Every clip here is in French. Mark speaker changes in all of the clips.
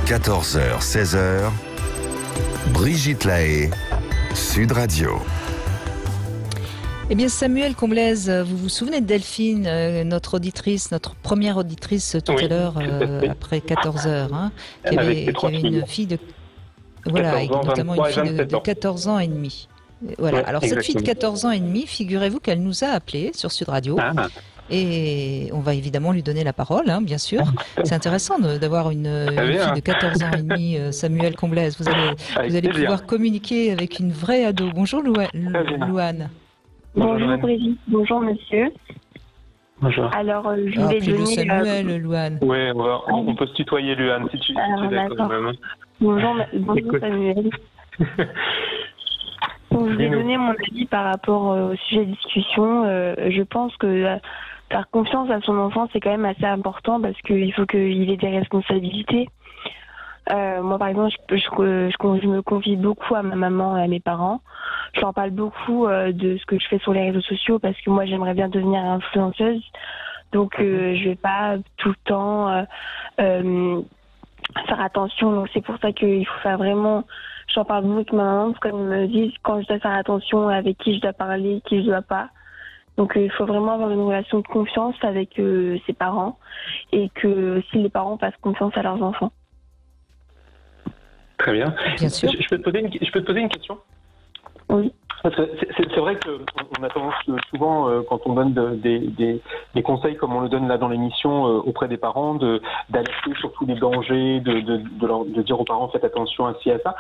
Speaker 1: 14h, 16h, Brigitte Lahaie, Sud Radio.
Speaker 2: Eh bien, Samuel Comblaise, vous vous souvenez de Delphine, notre auditrice, notre première auditrice tout à l'heure, après 14 heures, hein, qui avait une fille de... Voilà, et notamment une fille de 14 ans et demi. Voilà.
Speaker 3: Ouais,
Speaker 2: alors, cette fille de 14 ans et demi, figurez-vous qu'elle nous a appelés sur Sud Radio. Et on va évidemment lui donner la parole, hein, bien sûr. C'est intéressant d'avoir une fille de 14 ans et demi, Samuel Comblaise. Vous allez pouvoir communiquer avec une vraie ado. Bonjour, Louane.
Speaker 4: Bonjour Brigitte, bonjour monsieur.
Speaker 3: Bonjour.
Speaker 4: Alors, je voulais donner...
Speaker 2: Samuel, Louane.
Speaker 3: Oui, on peut se tutoyer, Louane, si tu es d'accord même.
Speaker 4: Bonjour Samuel. Donc, je vais donner mon avis par rapport au sujet de discussion. Je pense que faire confiance à son enfant, c'est quand même assez important parce qu'il faut qu'il ait des responsabilités. Moi, par exemple, je me confie beaucoup à ma maman et à mes parents. Je leur parle beaucoup de ce que je fais sur les réseaux sociaux parce que moi, j'aimerais bien devenir influenceuse. Donc, je vais pas tout le temps faire attention. Donc, c'est pour ça qu'il faut faire vraiment... J'en parle beaucoup avec ma maman parce qu'elle me dit quand je dois faire attention avec qui je dois parler, qui je dois pas. Donc, il faut vraiment avoir une relation de confiance avec ses parents et que aussi les parents fassent confiance à leurs enfants.
Speaker 3: Très bien.
Speaker 2: Bien sûr.
Speaker 3: Je peux te poser une question ?
Speaker 4: Oui.
Speaker 3: Parce que c'est vrai qu'on a tendance souvent, quand on donne des conseils comme on le donne là dans l'émission auprès des parents, d'alerter sur tous les dangers, de dire aux parents faites attention à ci, à ça.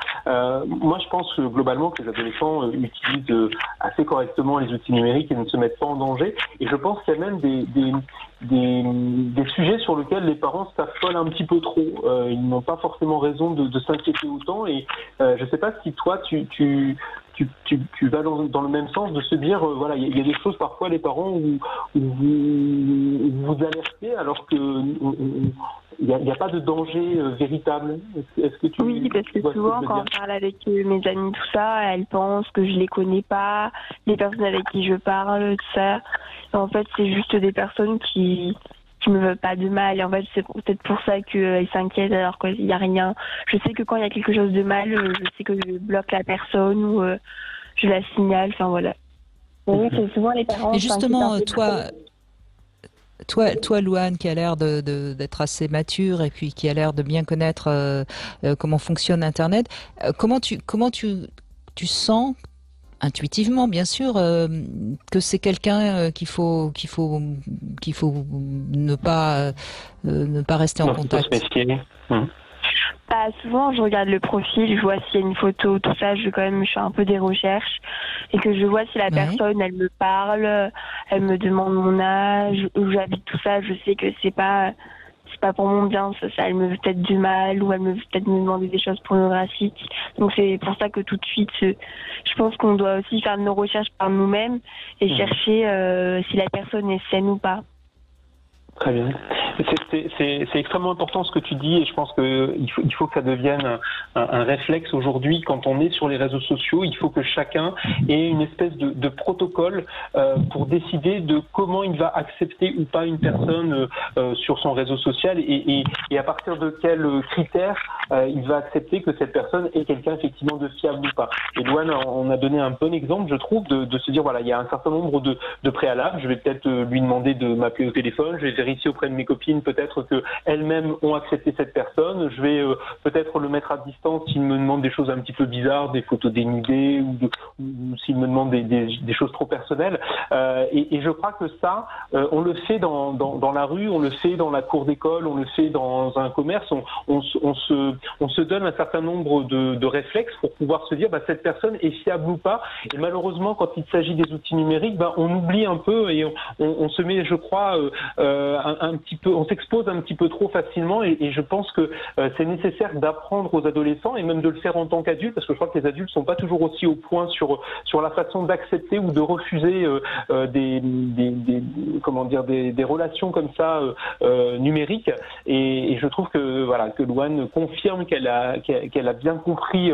Speaker 3: Moi, je pense globalement que les adolescents utilisent assez correctement les outils numériques et ne se mettent pas en danger. Et je pense qu'il y a même des sujets sur lesquels les parents s'affolent un petit peu trop. Ils n'ont pas forcément raison de s'inquiéter autant. Et je ne sais pas si toi, tu vas dans le même sens de se dire voilà, il y a des choses parfois les parents où vous alertez alors que il n'y a pas de danger véritable. Est-ce que
Speaker 4: oui, parce que souvent quand on parle avec mes amis tout ça, elles pensent que je les connais pas, les personnes avec qui je parle, tout ça. Et en fait, c'est juste des personnes qui me veulent pas de mal. Et en fait, c'est peut-être pour ça qu'ils s'inquiètent alors qu'il n'y a rien. Je sais que quand il y a quelque chose de mal, je sais que je bloque la personne ou je la signale. Enfin, voilà. Oui, c'est souvent les parents.
Speaker 2: Et justement, toi, Louane, qui a l'air d'être assez mature et puis qui a l'air de bien connaître comment fonctionne Internet, comment tu sens intuitivement, bien sûr, que c'est quelqu'un qu'il faut ne pas rester en contact.
Speaker 4: Bah, souvent, je regarde le profil, je vois s'il y a une photo, tout ça. Je fais un peu des recherches et que je vois si la personne, elle me parle, elle me demande mon âge, où j'habite, tout ça. Je sais que c'est pas pour mon bien, ça elle me veut peut-être du mal ou elle me veut peut-être me demander des choses pornographiques. Donc c'est pour ça que tout de suite, je pense qu'on doit aussi faire nos recherches par nous-mêmes et chercher si la personne est saine ou pas.
Speaker 3: Très bien. C'est extrêmement important ce que tu dis et je pense qu'il faut que ça devienne un réflexe aujourd'hui quand on est sur les réseaux sociaux. Il faut que chacun ait une espèce de protocole pour décider de comment il va accepter ou pas une personne sur son réseau social et à partir de quels critères il va accepter que cette personne est quelqu'un effectivement de fiable ou pas. Et Louane, on a donné un bon exemple, je trouve, de se dire voilà, il y a un certain nombre de préalables. Je vais peut-être lui demander de m'appeler au téléphone, je vais vérifier auprès de mes copines peut-être qu'elles-mêmes ont accepté cette personne, je vais peut-être le mettre à distance s'il me demande des choses un petit peu bizarres, des photos dénudées ou s'il me demande des choses trop personnelles. Et je crois que ça, on le fait dans la rue, on le fait dans la cour d'école, on le fait dans un commerce, on se donne un certain nombre de réflexes pour pouvoir se dire cette personne est fiable ou pas. Et malheureusement, quand il s'agit des outils numériques, on oublie un peu et on se met, je crois, un petit peu, on s'expose un petit peu trop facilement et je pense que c'est nécessaire d'apprendre aux adolescents et même de le faire en tant qu'adultes parce que je crois que les adultes sont pas toujours aussi au point sur la façon d'accepter ou de refuser des relations comme ça numériques et je trouve que voilà que Louane confirme qu'elle a bien compris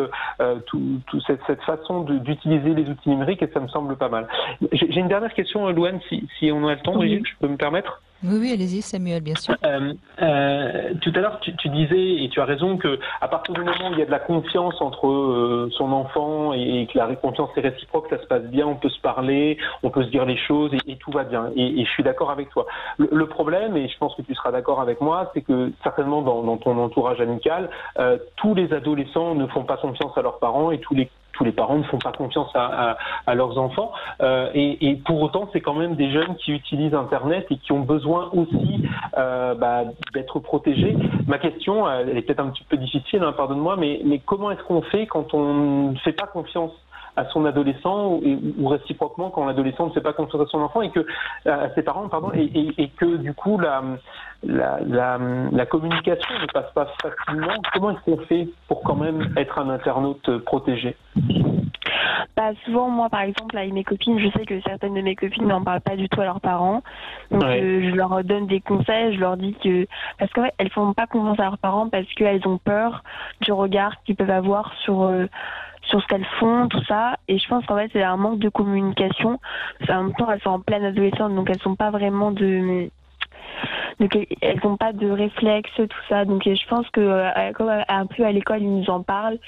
Speaker 3: cette façon d'utiliser les outils numériques et ça me semble pas mal. J'ai une dernière question Louane si on a le temps, Brigitte, je peux me permettre?
Speaker 2: Oui, allez-y, Samuel, bien sûr.
Speaker 3: Tout à l'heure, tu disais, et tu as raison, que à partir du moment où il y a de la confiance entre son enfant et que la confiance est réciproque, ça se passe bien, on peut se parler, on peut se dire les choses et tout va bien. Et je suis d'accord avec toi. Le problème, et je pense que tu seras d'accord avec moi, c'est que certainement dans ton entourage amical, tous les adolescents ne font pas confiance à leurs parents et tous les parents ne font pas confiance à leurs enfants. Et pour autant, c'est quand même des jeunes qui utilisent Internet et qui ont besoin aussi d'être protégés. Ma question, elle est peut-être un petit peu difficile, hein, pardonne-moi, mais comment est-ce qu'on fait quand on ne fait pas confiance à son adolescent ou réciproquement quand l'adolescent ne fait pas confiance à son enfant et que à ses parents, pardon, et que du coup la communication ne passe pas facilement. Comment est-ce qu'on fait pour quand même être un internaute protégé?
Speaker 4: Souvent, moi, par exemple, avec mes copines, je sais que certaines de mes copines n'en parlent pas du tout à leurs parents. Donc, je leur donne des conseils, je leur dis que... Parce qu'en fait, elles font pas confiance à leurs parents parce qu'elles ont peur du regard qu'ils peuvent avoir sur ce qu'elles font, tout ça. Et je pense qu'en fait, c'est un manque de communication. En même temps, elles sont en pleine adolescence, donc elles sont pas vraiment elles n'ont pas de réflexes, tout ça. Donc, je pense que comme un peu à l'école, ils nous en parlent.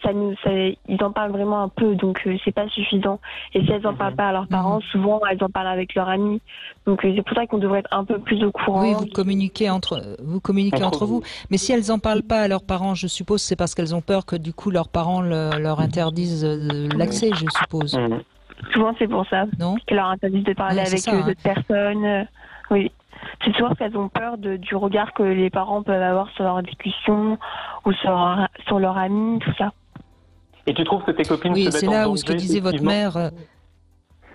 Speaker 4: Ils en parlent vraiment un peu, donc c'est pas suffisant. Et si elles en parlent pas à leurs parents, souvent elles en parlent avec leurs amis. Donc c'est pour ça qu'on devrait être un peu plus au courant.
Speaker 2: Oui, vous communiquez entre vous. Mais si elles en parlent pas à leurs parents, je suppose c'est parce qu'elles ont peur que du coup leurs parents leur interdisent l'accès, je suppose.
Speaker 4: Souvent c'est pour ça.
Speaker 2: Non ?
Speaker 4: Qu'ils leur interdisent de parler avec d'autres personnes. Oui. C'est souvent qu'elles ont peur du regard que les parents peuvent avoir sur leur discussion ou sur leurs amis, tout ça.
Speaker 3: Et tu trouves que tes copines se mettent en danger?
Speaker 2: Oui, c'est là où ce que disait votre mère.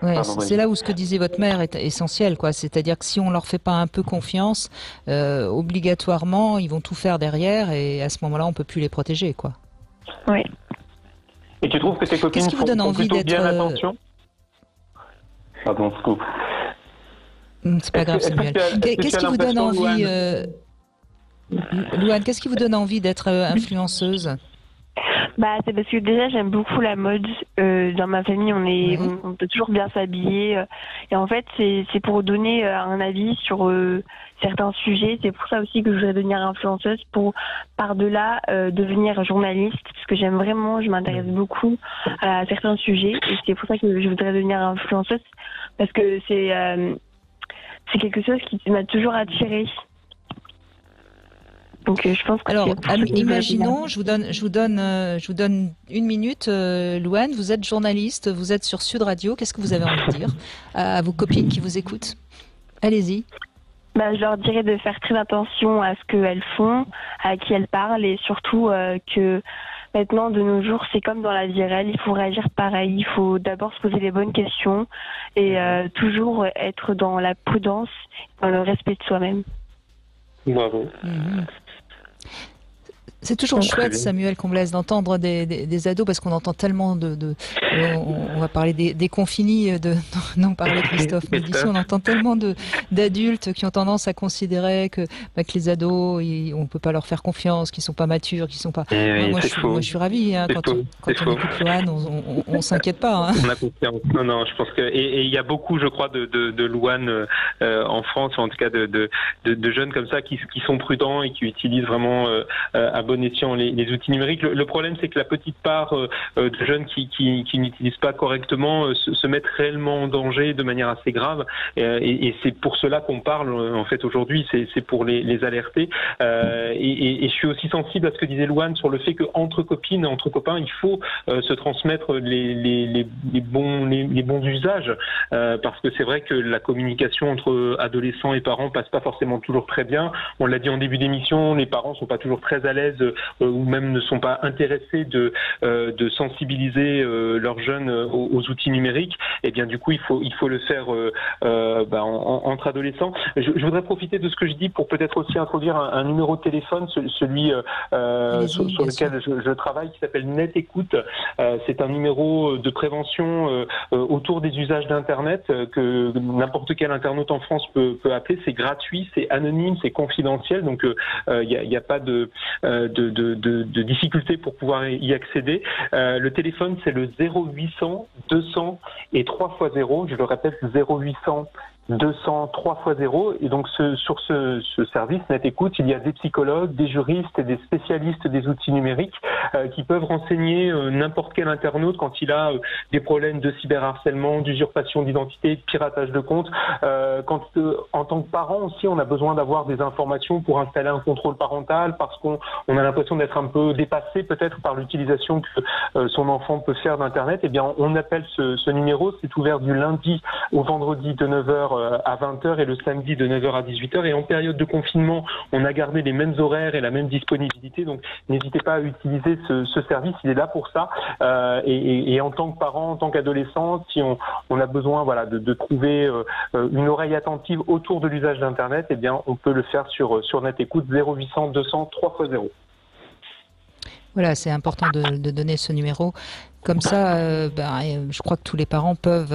Speaker 2: C'est là où ce que disait votre mère est essentiel, quoi. C'est-à-dire que si on leur fait pas un peu confiance, obligatoirement, ils vont tout faire derrière, et à ce moment-là, on peut plus les protéger, quoi.
Speaker 4: Oui.
Speaker 3: Et tu trouves que tes copines font plutôt bien attention? Pardon, scoop.
Speaker 2: C'est pas grave, Samuel. Qu'est-ce qui vous donne envie, Louane, qu'est-ce qui vous donne envie d'être influenceuse?
Speaker 4: C'est parce que déjà j'aime beaucoup la mode. Dans ma famille, on peut toujours bien s'habiller. Et en fait, c'est pour donner un avis sur certains sujets. C'est pour ça aussi que je voudrais devenir influenceuse, pour par-delà devenir journaliste, parce que je m'intéresse beaucoup à certains sujets. Et c'est pour ça que je voudrais devenir influenceuse, parce que c'est quelque chose qui m'a toujours attirée. Donc je pense que
Speaker 2: alors, imaginons, je vous donne une minute, Louane, vous êtes journaliste, vous êtes sur Sud Radio, qu'est-ce que vous avez envie de dire à vos copines qui vous écoutent? Allez-y.
Speaker 4: Je leur dirais de faire très attention à ce qu'elles font, à qui elles parlent, et surtout que maintenant, de nos jours, c'est comme dans la vie réelle, il faut réagir pareil, il faut d'abord se poser les bonnes questions et toujours être dans la prudence, dans le respect de soi-même.
Speaker 3: Bravo.
Speaker 2: C'est toujours chouette, Samuel Comblès, d'entendre des ados, parce qu'on entend tellement on va parler des confinis, non parler Christophe, mais d'ici on entend tellement d'adultes qui ont tendance à considérer que les ados, on peut pas leur faire confiance, qu'ils sont pas matures, qu'ils sont pas. Moi, je suis ravie, hein, quand on écoute Louane, on s'inquiète pas. Hein.
Speaker 3: On a confiance. Non, je pense que et il y a beaucoup, je crois, de Louane en France, en tout cas de jeunes comme ça qui sont prudents et qui utilisent vraiment à bon escient les outils numériques. Le problème, c'est que la petite part de jeunes qui n'utilisent pas correctement se mettent réellement en danger de manière assez grave. Et c'est pour cela qu'on parle en fait aujourd'hui. C'est pour les alerter. Et je suis aussi sensible à ce que disait Louane sur le fait qu'entre copines, entre copains, il faut se transmettre les bons usages, parce que c'est vrai que la communication entre adolescents et parents passe pas forcément toujours très bien. On l'a dit en début d'émission, les parents sont pas toujours très à l'aise ou même ne sont pas intéressés de sensibiliser leurs jeunes aux outils numériques. Et bien du coup, il faut le faire entre adolescents. Je voudrais profiter de ce que je dis pour peut-être aussi introduire un numéro de téléphone, celui sur lequel je travaille, qui s'appelle Net Écoute. C'est un numéro de prévention autour des usages d'Internet que n'importe quel internaute en France peut appeler. C'est gratuit, c'est anonyme, c'est confidentiel, donc il n'y a pas de difficulté pour pouvoir y accéder. Le téléphone, c'est le 0800 200 et 3 x 0. Je le répète, 0800 200 3x0 et donc sur ce service Net Écoute, il y a des psychologues, des juristes et des spécialistes des outils numériques qui peuvent renseigner n'importe quel internaute quand il a des problèmes de cyberharcèlement, d'usurpation d'identité, de piratage de compte. Quand en tant que parent aussi, on a besoin d'avoir des informations pour installer un contrôle parental parce qu'on a l'impression d'être un peu dépassé peut-être par l'utilisation que son enfant peut faire d'Internet. Eh bien, on appelle ce numéro. C'est ouvert du lundi au vendredi de 9h à 20h et le samedi de 9h à 18h. Et en période de confinement, on a gardé les mêmes horaires et la même disponibilité. Donc, n'hésitez pas à utiliser ce service. Il est là pour ça. Et en tant que parent, en tant qu'adolescent, si on a besoin de trouver une oreille attentive autour de l'usage d'Internet, eh bien, on peut le faire sur Net Écoute 0800 200 3x0.
Speaker 2: Voilà, c'est important de donner ce numéro. Comme ça, je crois que tous les parents peuvent,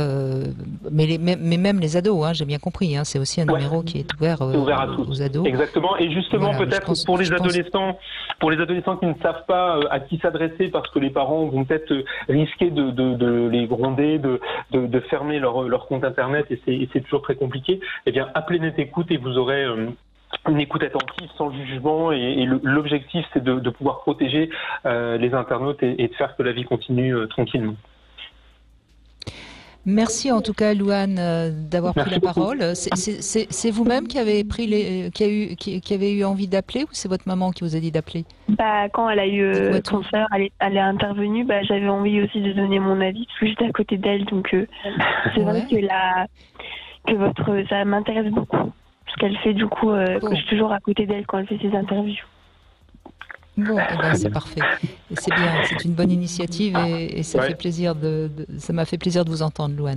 Speaker 2: mais même les ados, hein, j'ai bien compris, hein, c'est aussi un numéro qui est ouvert
Speaker 3: à tous.
Speaker 2: Aux ados.
Speaker 3: Exactement. Et justement, voilà, peut-être pour les adolescents qui ne savent pas à qui s'adresser, parce que les parents vont peut-être risquer de les gronder, de fermer leur compte Internet, et c'est toujours très compliqué. Eh bien, appelez Net Écoute et vous aurez une écoute attentive, sans jugement, et l'objectif c'est de pouvoir protéger les internautes et de faire que la vie continue tranquillement.
Speaker 2: Merci en tout cas, Louane, d'avoir pris la parole. C'est vous-même qui avez qui avez eu envie d'appeler, ou c'est votre maman qui vous a dit d'appeler?
Speaker 4: Quand elle a eu son sœur, elle est intervenue, j'avais envie aussi de donner mon avis parce que j'étais à côté d'elle, donc c'est vrai que ça m'intéresse beaucoup. Ce qu'elle fait, du coup, que je suis toujours à côté d'elle quand elle fait ses interviews.
Speaker 2: Bon, c'est parfait. Et c'est bien, c'est une bonne initiative et ça fait plaisir ça m'a fait plaisir de vous entendre, Louane.